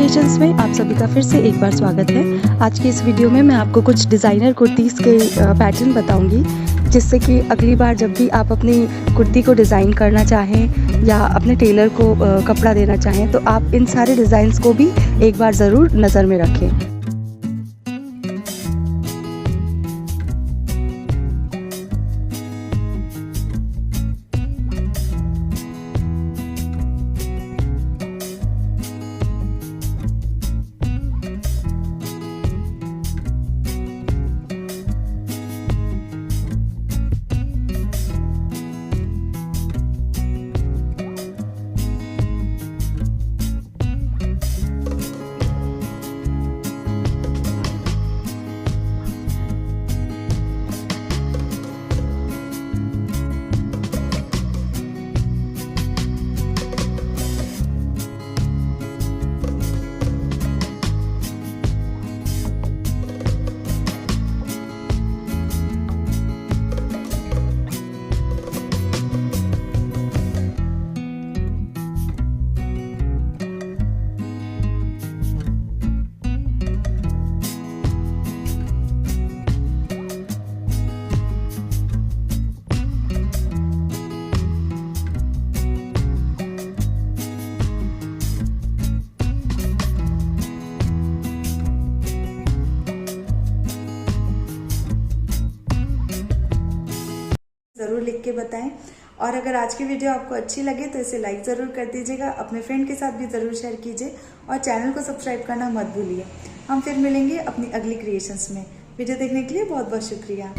Creations में आप सभी का फिर से एक बार स्वागत है। आज की इस वीडियो में मैं आपको कुछ डिज़ाइनर कुर्तीज़ के पैटर्न बताऊंगी, जिससे कि अगली बार जब भी आप अपनी कुर्ती को डिज़ाइन करना चाहें या अपने टेलर को कपड़ा देना चाहें तो आप इन सारे डिज़ाइंस को भी एक बार ज़रूर नज़र में रखें। ज़रूर लिख के बताएं। और अगर आज की वीडियो आपको अच्छी लगे तो इसे लाइक ज़रूर कर दीजिएगा, अपने फ्रेंड के साथ भी ज़रूर शेयर कीजिए और चैनल को सब्सक्राइब करना मत भूलिए। हम फिर मिलेंगे अपनी अगली क्रिएशंस में। वीडियो देखने के लिए बहुत बहुत शुक्रिया।